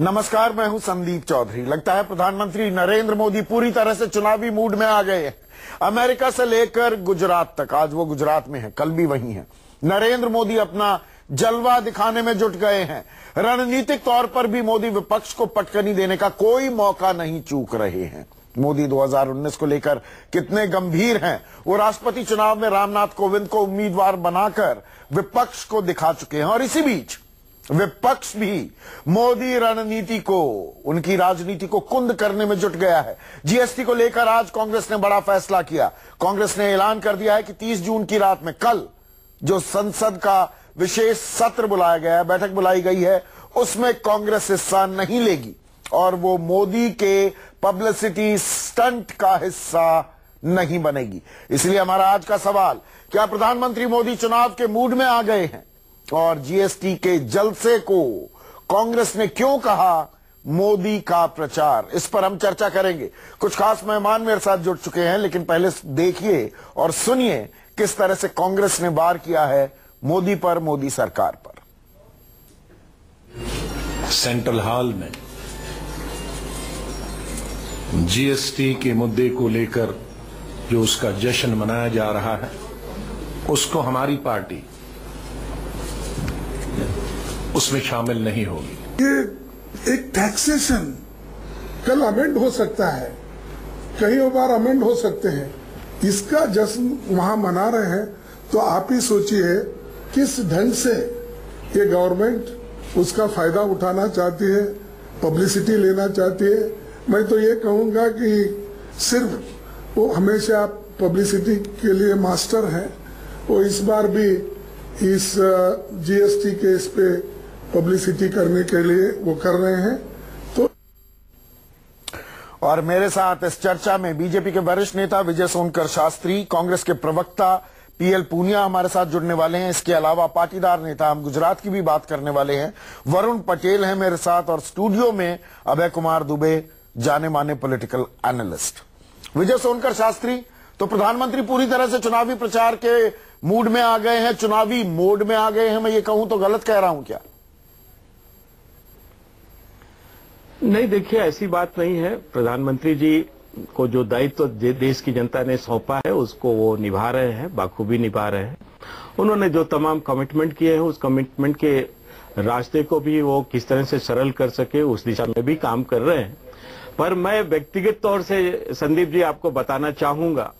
नमस्कार, मैं हूं संदीप चौधरी। लगता है प्रधानमंत्री नरेंद्र मोदी पूरी तरह से चुनावी मूड में आ गए हैं। अमेरिका से लेकर गुजरात तक, आज वो गुजरात में है, कल भी वहीं है। नरेंद्र मोदी अपना जलवा दिखाने में जुट गए हैं। रणनीतिक तौर पर भी मोदी विपक्ष को पटकनी देने का कोई मौका नहीं चूक रहे हैं। मोदी 2019 को लेकर कितने गंभीर हैं, वो राष्ट्रपति चुनाव में रामनाथ कोविंद को उम्मीदवार बनाकर विपक्ष को दिखा चुके हैं। और इसी बीच विपक्ष भी मोदी रणनीति को, उनकी राजनीति को कुंद करने में जुट गया है। जीएसटी को लेकर आज कांग्रेस ने बड़ा फैसला किया। कांग्रेस ने ऐलान कर दिया है कि 30 जून की रात में, कल जो संसद का विशेष सत्र बुलाया गया है, बैठक बुलाई गई है, उसमें कांग्रेस हिस्सा नहीं लेगी और वो मोदी के पब्लिसिटी स्टंट का हिस्सा नहीं बनेगी। इसलिए हमारा आज का सवाल, क्या प्रधानमंत्री मोदी चुनाव के मूड में आ गए हैं? और जीएसटी के जलसे को कांग्रेस ने क्यों कहा मोदी का प्रचार, इस पर हम चर्चा करेंगे। कुछ खास मेहमान मेरे साथ जुड़ चुके हैं, लेकिन पहले देखिए और सुनिए किस तरह से कांग्रेस ने वार किया है मोदी पर, मोदी सरकार पर। सेंट्रल हॉल में जीएसटी के मुद्दे को लेकर जो उसका जश्न मनाया जा रहा है, उसको हमारी पार्टी उसमें शामिल नहीं होगी। ये एक टैक्सेशन कल अमेंड हो सकता है, कई बार अमेंड हो सकते हैं, इसका जश्न वहां मना रहे हैं। तो आप ही सोचिए किस ढंग से ये गवर्नमेंट उसका फायदा उठाना चाहती है, पब्लिसिटी लेना चाहती है। मैं तो ये कहूंगा कि सिर्फ वो हमेशा पब्लिसिटी के लिए मास्टर है, वो इस बार भी इस जीएसटी केस पे पब्लिसिटी करने के लिए वो कर रहे हैं। तो और मेरे साथ इस चर्चा में बीजेपी के वरिष्ठ नेता विजय सोनकर शास्त्री, कांग्रेस के प्रवक्ता पीएल पूनिया हमारे साथ जुड़ने वाले हैं। इसके अलावा पाटीदार नेता, हम गुजरात की भी बात करने वाले हैं, वरुण पटेल हैं मेरे साथ, और स्टूडियो में अभय कुमार दुबे, जाने माने पॉलिटिकल एनालिस्ट। विजय सोनकर शास्त्री, तो प्रधानमंत्री पूरी तरह से चुनावी प्रचार के मूड में आ गए हैं, चुनावी मोड में आ गए हैं, मैं ये कहूं तो गलत कह रहा हूं क्या? नहीं, देखिए ऐसी बात नहीं है। प्रधानमंत्री जी को जो दायित्व देश की जनता ने सौंपा है उसको वो निभा रहे हैं, बाखूबी निभा रहे हैं। उन्होंने जो तमाम कमिटमेंट किए हैं, उस कमिटमेंट के रास्ते को भी वो किस तरह से सरल कर सके, उस दिशा में भी काम कर रहे हैं। पर मैं व्यक्तिगत तौर से संदीप जी आपको बताना चाहूंगा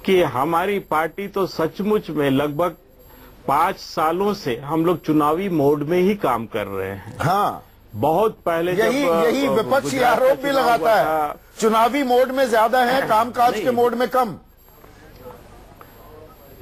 कि हमारी पार्टी तो सचमुच में लगभग 5 सालों से हम लोग चुनावी मोड में ही काम कर रहे हैं। हाँ, बहुत पहले यही विपक्ष आरोप भी लगाता है, चुनावी मोड में ज्यादा है, कामकाज के मोड में कम।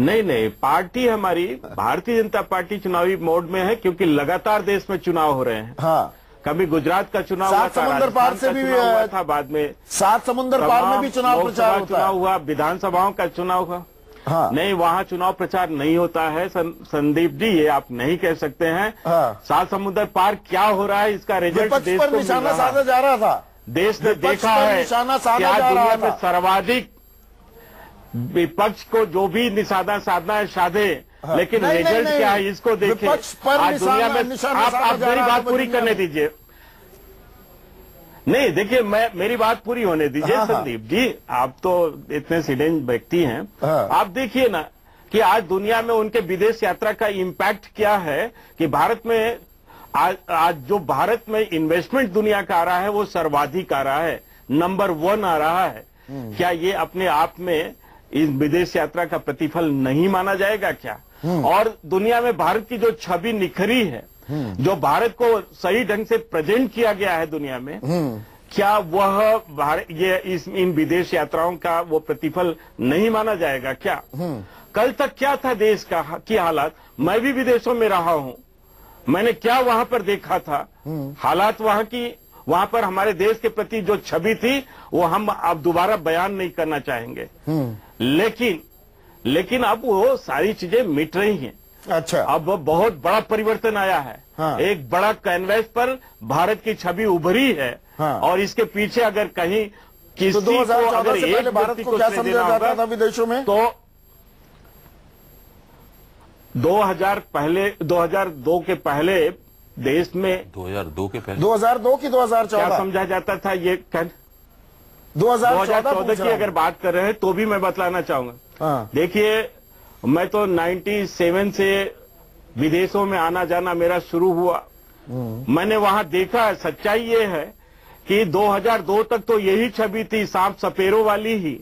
नहीं, पार्टी हमारी भारतीय जनता पार्टी चुनावी मोड में है, क्योंकि लगातार देश में चुनाव हो रहे हैं। हाँ, कभी गुजरात का चुनाव हुआ था, समुद्र पार से भी हुआ था, बाद में 7 समुद्र पार में भी चुनाव प्रचार हुआ, विधानसभाओं का चुनाव हुआ। हाँ। नहीं, वहाँ चुनाव प्रचार नहीं होता है संदीप जी, ये आप नहीं कह सकते हैं। हाँ। 7 समुद्र पार क्या हो रहा है, इसका रिजल्ट देश को निशाना साधा जा रहा था। देश ने देखा है कि आज दुनिया में सर्वाधिक विपक्ष को जो भी निशाना साधना है साधे, लेकिन रिजल्ट क्या है इसको देखिए। आज दुनिया में आप मेरी बात पूरी करने दीजिए। नहीं, देखिए मेरी बात पूरी होने दीजिए। संदीप जी, आप तो इतने सीधे व्यक्ति हैं। आप देखिए ना कि आज दुनिया में उनके विदेश यात्रा का इम्पैक्ट क्या है, कि भारत में आज जो भारत में इन्वेस्टमेंट दुनिया का आ रहा है वो सर्वाधिक आ रहा है, नंबर 1 आ रहा है। क्या ये अपने आप में इस विदेश यात्रा का प्रतिफल नहीं माना जाएगा क्या? और दुनिया में भारत की जो छवि निखरी है, जो भारत को सही ढंग से प्रेजेंट किया गया है दुनिया में, क्या वह इन विदेश यात्राओं का वो प्रतिफल नहीं माना जाएगा क्या? कल तक क्या था देश की हालात? मैं भी विदेशों में रहा हूं, मैंने क्या वहां पर देखा था हालात वहां पर हमारे देश के प्रति जो छवि थी वो हम अब दोबारा बयान नहीं करना चाहेंगे। लेकिन अब वो सारी चीजें मिट रही हैं। अच्छा, अब बहुत बड़ा परिवर्तन आया है। हाँ। एक बड़ा कैनवस पर भारत की छवि उभरी है। हाँ। और इसके पीछे अगर कहीं किसी तो 2014 से पहले भारत को क्या समझा जाता था विदेशों में? तो 2002 के पहले देश में 2002 के पहले 2002 की 2014 क्या समझा जाता था, ये 2014 की अगर बात कर रहे हैं तो भी मैं बतलाना चाहूंगा। हाँ। देखिए, मैं तो 97 से विदेशों में आना जाना मेरा शुरू हुआ। मैंने वहां देखा, सच्चाई ये है कि 2002 तक तो यही छवि थी, सांप सपेरों वाली ही।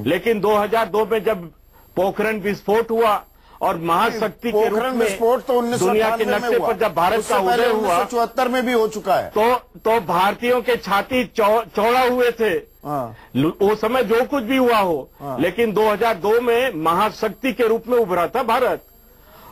लेकिन 2002 में जब पोखरण विस्फोट हुआ और महाशक्ति के रूप में विस्फोट तो दुनिया के नक्शे पर जब भारत का उदय हुआ, 1974 में भी हो चुका है। तो भारतीयों के छाती चौड़ा हुए थे। उस समय जो कुछ भी हुआ हो, लेकिन 2002 में महाशक्ति के रूप में उभरा था भारत।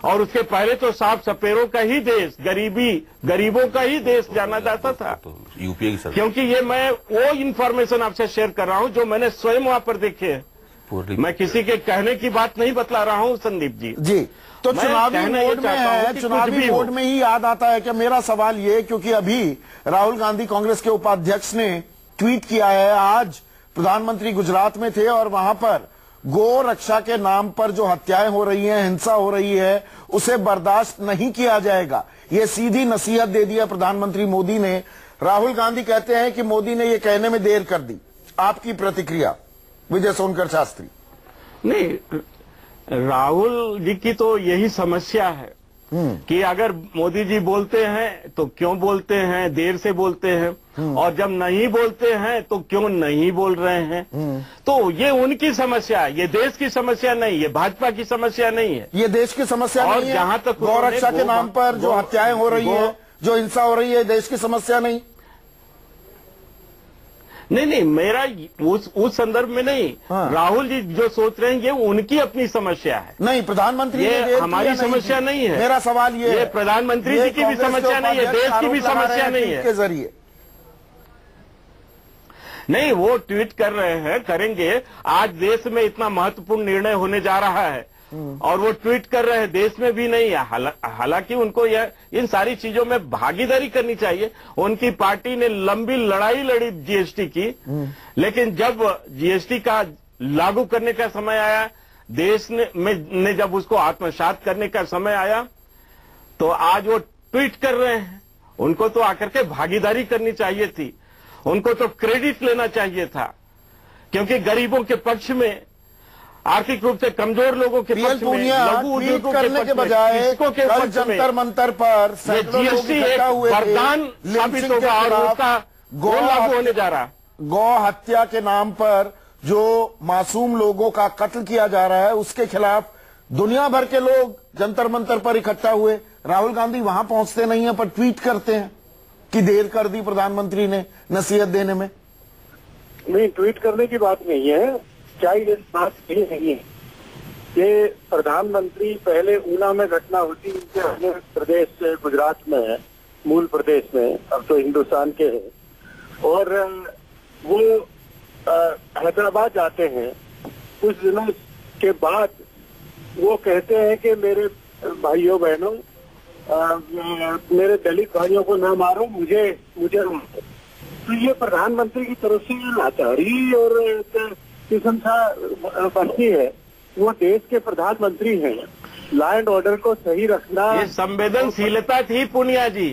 और उसके पहले तो सांप सपेरों का ही देश, गरीबों का ही देश जाना जाता था। तो यूपीए की सरकार, क्योंकि ये मैं वो इंफॉर्मेशन आपसे शेयर कर रहा हूं जो मैंने स्वयं वहां पर देखे है। मैं किसी के कहने की बात नहीं बतला रहा हूं संदीप जी। जी, तो मैं चुनावी कहना ये मोड में चाहता हूं है, कि चुनावी कुछ भी मोड हो। में ही याद आता है कि मेरा सवाल ये, क्योंकि अभी राहुल गांधी कांग्रेस के उपाध्यक्ष ने ट्वीट किया है, आज प्रधानमंत्री गुजरात में थे और वहां पर गो रक्षा के नाम पर जो हत्याएं हो रही हैं, हिंसा हो रही है, उसे बर्दाश्त नहीं किया जाएगा। ये सीधी नसीहत दे दिया प्रधानमंत्री मोदी ने। राहुल गांधी कहते हैं कि मोदी ने ये कहने में देर कर दी। आपकी प्रतिक्रिया विजय सोनकर शास्त्री? नहीं, राहुल जी की तो यही समस्या है कि अगर मोदी जी बोलते हैं तो क्यों बोलते हैं, देर से बोलते हैं, और जब नहीं बोलते हैं तो क्यों नहीं बोल रहे हैं। तो ये उनकी समस्या है, ये देश की समस्या नहीं है, भाजपा की समस्या नहीं है। ये देश की समस्या और नहीं है। जहां तक गौ रक्षा के नाम पर जो हत्याएं हो रही है, जो हिंसा हो रही है, देश की समस्या नहीं। नहीं, मेरा उस संदर्भ में नहीं। हाँ। राहुल जी जो सोच रहे हैं ये उनकी अपनी समस्या है। नहीं, प्रधानमंत्री ने ये देर हमारी किया समस्या नहीं है। मेरा सवाल ये है, प्रधानमंत्री जी की भी समस्या नहीं है, देश की भी समस्या नहीं है। के जरिए नहीं, वो ट्वीट कर रहे हैं, करेंगे। आज देश में इतना महत्वपूर्ण निर्णय होने जा रहा है और वो ट्वीट कर रहे हैं, देश में भी नहीं है। हालांकि उनको यह इन सारी चीजों में भागीदारी करनी चाहिए। उनकी पार्टी ने लंबी लड़ाई लड़ी जीएसटी की, लेकिन जब जीएसटी का लागू करने का समय आया, देश ने जब उसको आत्मसात करने का समय आया, तो आज वो ट्वीट कर रहे हैं। उनको तो आकर के भागीदारी करनी चाहिए थी, उनको तो क्रेडिट लेना चाहिए था, क्योंकि गरीबों के पक्ष में, आर्थिक रूप से कमजोर लोगों के पक्ष में, लघु उद्योगों करने के बजाय कल जंतर मंतर पर जीएसटी एक वरदान साबित होगा और उसका गो लागू होने जा रहा। गौ हत्या के नाम पर जो मासूम लोगों का कत्ल किया जा रहा है, उसके खिलाफ दुनिया भर के लोग जंतर मंतर पर इकट्ठा हुए। राहुल गांधी वहां पहुंचते नहीं है, पर ट्वीट करते हैं कि देर कर दी प्रधानमंत्री ने नसीहत देने में। नहीं, ट्वीट करने की बात नहीं है। क्या ये बात ये नहीं है कि प्रधानमंत्री पहले ऊना में घटना होती, उनके अन्य प्रदेश गुजरात में है, मूल प्रदेश में, अब तो हिंदुस्तान के हैं, और वो हैदराबाद जाते हैं। कुछ दिनों के बाद वो कहते हैं कि मेरे भाइयों बहनों, मेरे दलित भाइयों को न मारो, मुझे मारो। तो ये प्रधानमंत्री की तरफ से ये लाचारी और किस्म सा बनती है। वो देश के प्रधानमंत्री हैं, लॉ एंड ऑर्डर को सही रखना, ये संवेदनशीलता थी पुनिया जी।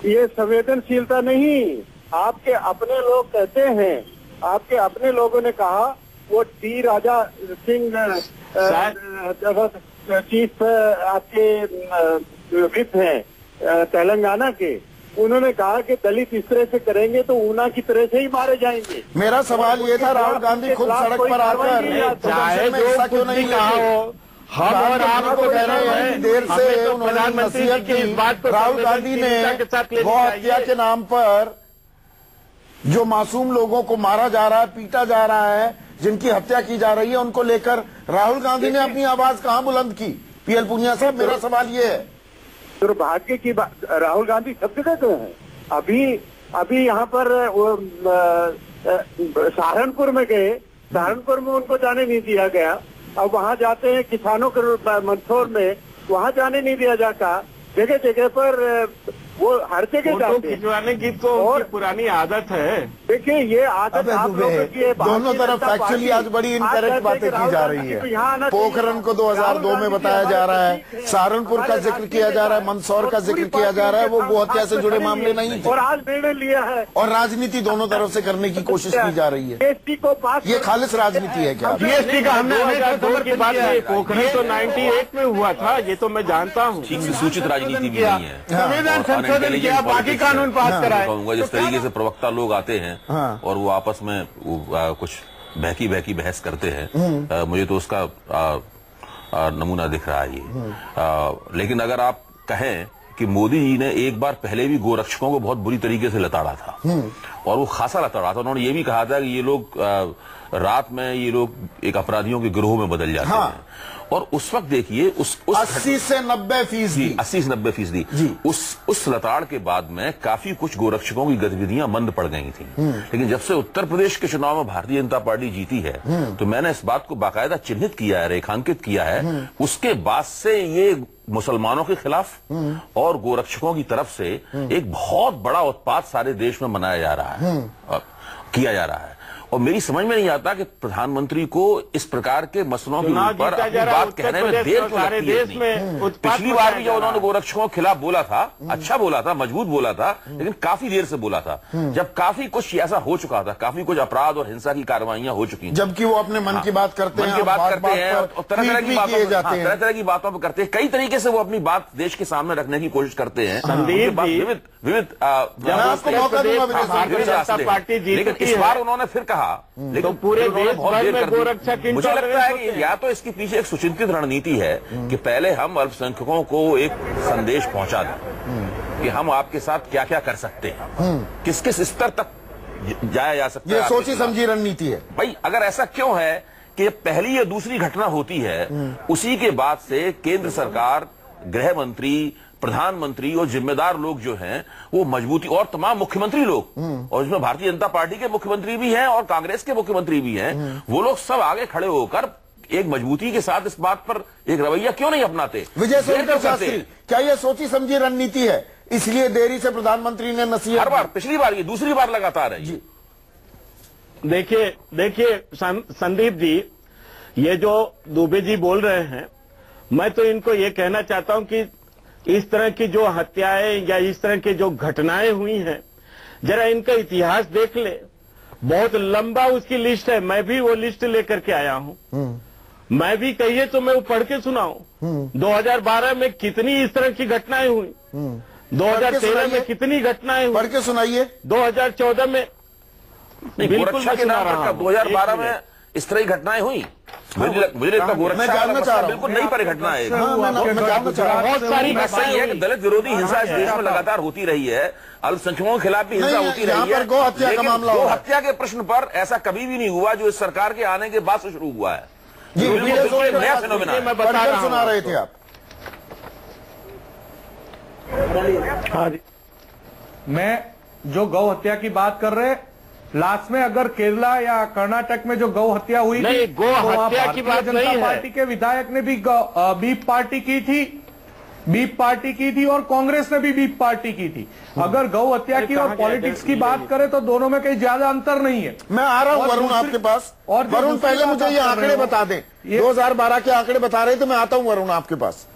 ये संवेदनशीलता नहीं, आपके अपने लोग कहते हैं, आपके अपने लोगों ने कहा। वो टी राजा सिंह चीफ आपके विप हैं तेलंगाना के, उन्होंने कहा कि दलित इस तरह से करेंगे तो ऊना की तरह से ही मारे जाएंगे। मेरा सवाल ये था, राहुल गांधी खुद सड़क पर आकर हिस्सा क्यों नहीं कहा हो? हम और आपको कह रहे हैं, देर से उन्होंने नसीहत की। राहुल गांधी ने गौ हत्या के नाम पर जो मासूम लोगों को मारा जा रहा है, पीटा जा रहा है, जिनकी हत्या की जा रही है, उनको लेकर राहुल गांधी ने अपनी आवाज कहां बुलंद की? पीएल पुनिया साहब, मेरा सवाल ये है। दुर्भाग्य की बात, राहुल गांधी सब जगह गए हैं। अभी यहाँ पर सहारनपुर में गए, सहारनपुर में उनको जाने नहीं दिया गया। अब वहाँ जाते हैं किसानों के मंदसौर में, वहाँ जाने नहीं दिया जाता। जगह जगह पर वो हर जगह फोटो जाते हैं। खिंचवाने की तो और उनकी पुरानी आदत है। देखिए ये आदत आप लोगों की है। दोनों तरफ फैक्चुअली आज बड़ी इनकरेक्ट बातें की जा रही है। पोखरण को 2002 में बताया जा रहा है, सहारनपुर का जिक्र किया जा रहा है, मंदसौर का जिक्र किया जा रहा है, वो गौ हत्या से जुड़े मामले नहीं थे। और आज निर्णय लिया है और राजनीति दोनों तरफ से करने की कोशिश की जा रही है। जीएसटी को पास, ये खालिस राजनीति है क्या? जीएसटी का हमने 2002 की बात नहीं, पोखरण तो 98 में हुआ था, ये तो मैं जानता हूँ। ठीक से सूचित राजनीति भी नहीं है। संविधान संशोधन किया, बाकी कानून पास कराए। कहूंगा जिस तरीके से प्रवक्ता लोग आते हैं और वो आपस में कुछ बहकी बहस करते हैं, मुझे तो उसका नमूना दिख रहा है ये। लेकिन अगर आप कहें कि मोदी जी ने एक बार पहले भी गोरक्षकों को बहुत बुरी तरीके से लताड़ा था और वो खासा लताड़ा था। उन्होंने ये भी कहा था कि ये लोग रात में ये लोग एक अपराधियों के गिरोह में बदल जाते हैं। और उस वक्त देखिए उस 80 से 90%, 80 से 90% उस लताड़ के बाद में काफी कुछ गोरक्षकों की गतिविधियां मंद पड़ गई थी। लेकिन जब से उत्तर प्रदेश के चुनाव में भारतीय जनता पार्टी जीती है तो मैंने इस बात को बाकायदा चिन्हित किया है, रेखांकित किया है। उसके बाद से ये मुसलमानों के खिलाफ और गोरक्षकों की तरफ से एक बहुत बड़ा उत्पात सारे देश में मनाया जा रहा है, किया जा रहा है। और मेरी समझ में नहीं आता कि प्रधानमंत्री को इस प्रकार के मसलों के ऊपर अपनी बात कहने में देर क्यों लगती है। पिछली बार भी जब उन्होंने गोरक्षकों के खिलाफ बोला था, अच्छा बोला था, मजबूत बोला था, लेकिन काफी देर से बोला था, जब काफी कुछ ऐसा हो चुका था, काफी कुछ अपराध और हिंसा की कार्रवाइयां हो चुकी थी। जबकि वो अपने मन की बात करते हैं, तरह तरह की बातों पर करते हैं, कई तरीके से वो अपनी बात देश के सामने रखने की कोशिश करते हैं। विविध लेकिन इस बार उन्होंने फिर कहा, लेकिन तो पूरे देश भर में गोरक्षक, मुझे लगता है कि या तो इसके पीछे एक सुचिंतित रणनीति है कि पहले हम अल्पसंख्यकों को एक संदेश पहुंचा दें कि हम आपके साथ क्या क्या कर सकते हैं, किस किस स्तर तक जाया जा सकता है। ये सोची समझी रणनीति है भाई। अगर ऐसा क्यों है कि पहली या दूसरी घटना होती है, उसी के बाद से केंद्र सरकार, गृह मंत्री, प्रधानमंत्री और जिम्मेदार लोग जो हैं वो मजबूती, और तमाम मुख्यमंत्री लोग, और इसमें भारतीय जनता पार्टी के मुख्यमंत्री भी हैं और कांग्रेस के मुख्यमंत्री भी हैं, वो लोग सब आगे खड़े होकर एक मजबूती के साथ इस बात पर एक रवैया क्यों नहीं अपनाते? विजय शास्त्री, क्या यह सोची समझी रणनीति है, इसलिए देरी से प्रधानमंत्री ने नसीहत? हर बार, पिछली बार, ये दूसरी बार लगातार है जी। देखिए संदीप जी, ये जो दुबे जी बोल रहे हैं, मैं तो इनको ये कहना चाहता हूं कि इस तरह की जो हत्याएं या इस तरह की जो घटनाएं हुई हैं, जरा इनका इतिहास देख ले। बहुत लंबा उसकी लिस्ट है, मैं भी वो लिस्ट लेकर के आया हूं। मैं भी कहिए तो मैं वो पढ़ के सुनाऊं। 2012 में कितनी इस तरह की घटनाएं हुई, 2013 में कितनी घटनाएं हुई, पढ़ के सुनाइए। 2014 में बिल्कुल के नाम पर 2012 में इस तरह की घटनाएं हुई। मुझे लगता है गोरक्षा बिल्कुल नई परिघटना है। बहुत सारी सही है कि दलित विरोधी हिंसा इस देश में लगातार होती रही है, अल्पसंख्यकों के खिलाफ भी हिंसा होती रही है, गौ हत्या का मामला, गौ हत्या के प्रश्न पर ऐसा कभी भी नहीं हुआ जो इस सरकार के आने के बाद से शुरू हुआ है। नया फिनोमेना मैं बता रहा हूं। सुना रहे थे आप। हाँ जी, मैं जो गौ हत्या की बात कर रहे, लास्ट में अगर केरला या कर्नाटक में जो गौ हत्या हुई नहीं, थी, गौ हत्या की बात नहीं है। पार्टी के विधायक ने भी बीप पार्टी की थी और कांग्रेस ने भी बीप पार्टी की थी। अगर गौ हत्या की और पॉलिटिक्स की बात करें तो दोनों में कहीं ज्यादा अंतर नहीं है। मैं आ रहा हूं वरुण आपके पास। और वरुण पहले मुझे ये आंकड़े बता दें, 2012 के आंकड़े बता रहे थे। मैं आता हूं वरुण आपके पास।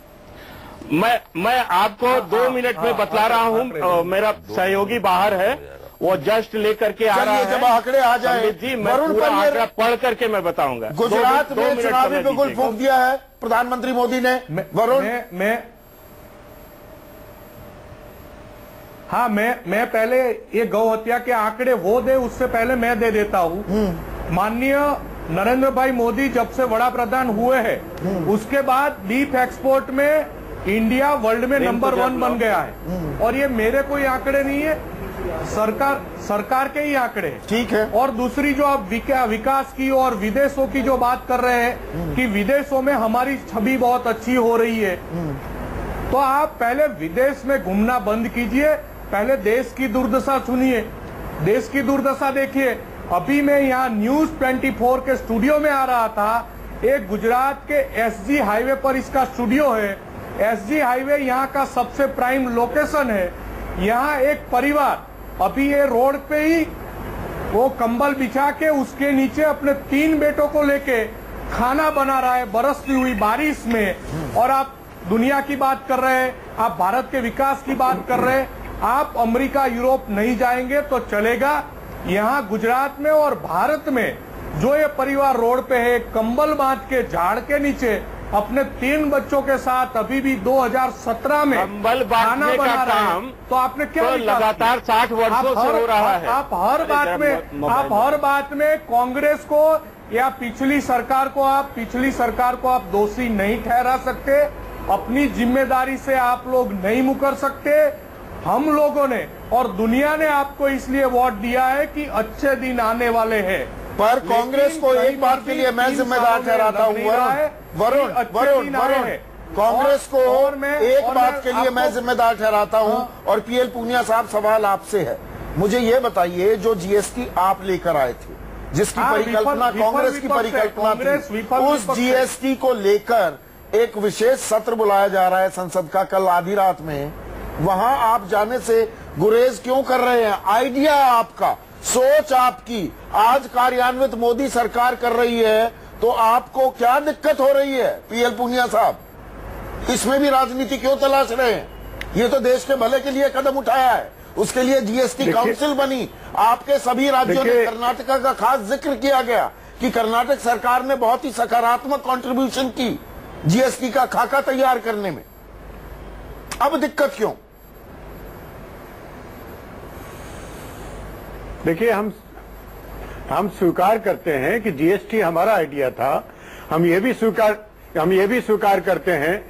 मैं आपको 2 मिनट में बतला रहा हूं। मेरा सहयोगी बाहर है, वो जस्ट लेकर के आ रहा है। जब आंकड़े आ जाए जी, मैं पूरा आंकड़ा पढ़ करके मैं बताऊंगा। गुजरात में चुनावी बिगुल फूंक दिया है प्रधानमंत्री मोदी ने। वरुण, मैं पहले ये गौ हत्या के आंकड़े वो दे, उससे पहले मैं दे देता हूं। माननीय नरेंद्र भाई मोदी जब से वड़ा प्रधान हुए हैं, उसके बाद बीफ एक्सपोर्ट में इंडिया वर्ल्ड में नंबर 1 बन गया है। और ये मेरे कोई आंकड़े नहीं है, सरकार के ही आंकड़े। ठीक है। और दूसरी जो आप विकास की और विदेशों की जो बात कर रहे हैं कि विदेशों में हमारी छवि बहुत अच्छी हो रही है, तो आप पहले विदेश में घूमना बंद कीजिए, पहले देश की दुर्दशा सुनिए, देश की दुर्दशा देखिए। अभी मैं यहाँ न्यूज 24 के स्टूडियो में आ रहा था, एक गुजरात के एसजी हाईवे पर इसका स्टूडियो है। एसजी हाईवे यहाँ का सबसे प्राइम लोकेशन है। यहाँ एक परिवार अभी ये रोड पे ही वो कंबल बिछा के उसके नीचे अपने 3 बेटों को लेके खाना बना रहा है बरसती हुई बारिश में। और आप दुनिया की बात कर रहे हैं, आप भारत के विकास की बात कर रहे हैं, आप अमेरिका यूरोप नहीं जाएंगे तो चलेगा। यहाँ गुजरात में और भारत में जो ये परिवार रोड पे है, कंबल बांध के झाड़ के नीचे अपने 3 बच्चों के साथ अभी भी 2017 में कंबल बांधने का काम तो आपने क्या तो लगातार 60 वर्षों से हो रहा है। आप हर बात में कांग्रेस को या पिछली सरकार को आप दोषी नहीं ठहरा सकते। अपनी जिम्मेदारी से आप लोग नहीं मुकर सकते। हम लोगों ने और दुनिया ने आपको इसलिए वोट दिया है कि अच्छे दिन आने वाले हैं। पर कांग्रेस को एक बात के लिए मैं जिम्मेदार ठहराता हूं, वरुण, कांग्रेस को एक बात के लिए मैं जिम्मेदार ठहराता हूं। और पीएल पूनिया साहब, सवाल आपसे है, मुझे ये बताइए, जो जीएसटी आप लेकर आए थे, जिसकी परिकल्पना कांग्रेस की परिकल्पना थी, उस जीएसटी को लेकर एक विशेष सत्र बुलाया जा रहा है संसद का कल आधी रात में। वहां आप जाने से गुरेज क्यों कर रहे हैं? आइडिया आपका, सोच आपकी आज कार्यान्वित मोदी सरकार कर रही है, तो आपको क्या दिक्कत हो रही है? पीएल पूनिया साहब, इसमें भी राजनीति क्यों तलाश रहे हैं? ये तो देश के भले के लिए कदम उठाया है, उसके लिए जीएसटी काउंसिल बनी। आपके सभी राज्यों ने, कर्नाटका का खास जिक्र किया गया कि कर्नाटक सरकार ने बहुत ही सकारात्मक कंट्रीब्यूशन की जीएसटी का खाका तैयार करने में। अब दिक्कत क्यों? देखिए, हम स्वीकार करते हैं कि जीएसटी हमारा आइडिया था। हम ये भी स्वीकार करते हैं,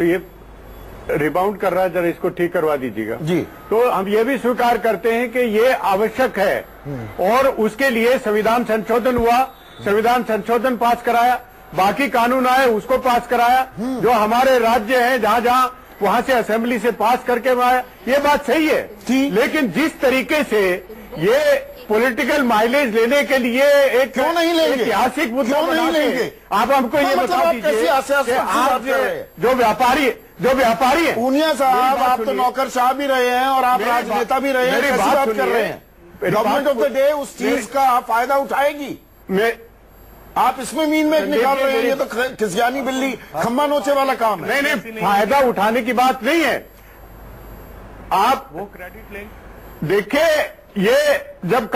ये रिबाउंड कर रहा है, जरा इसको ठीक करवा दीजिएगा जी। तो हम ये भी स्वीकार करते हैं कि ये आवश्यक है और उसके लिए संविधान संशोधन हुआ, संविधान संशोधन पास कराया, बाकी कानून आए उसको पास कराया। जो हमारे राज्य हैं जहां वहां से असेंबली से पास करके आया, ये बात सही है। लेकिन जिस तरीके से ये पॉलिटिकल माइलेज लेने के लिए एक क्यों नहीं लेंगे? ऐतिहासिक मुद्दा नहीं लेंगे? आप हमको ये बता दीजिए कि आप जो व्यापारी है पूनिया साहब, आप तो नौकरशाह भी रहे हैं और आप राजनेता भी रहे हैं, कैसी बात कर रहे हैं? गवर्नमेंट ऑफ द डे उस चीज का फायदा उठाएगी। आप इसमें मीन में निकाल रहे हैं, ये तो खिसियानी बिल्ली खम्बा नोचे वाला काम है। नहीं, फायदा उठाने की बात नहीं है। आप वो क्रेडिट लेंगे। देखिए, ये जब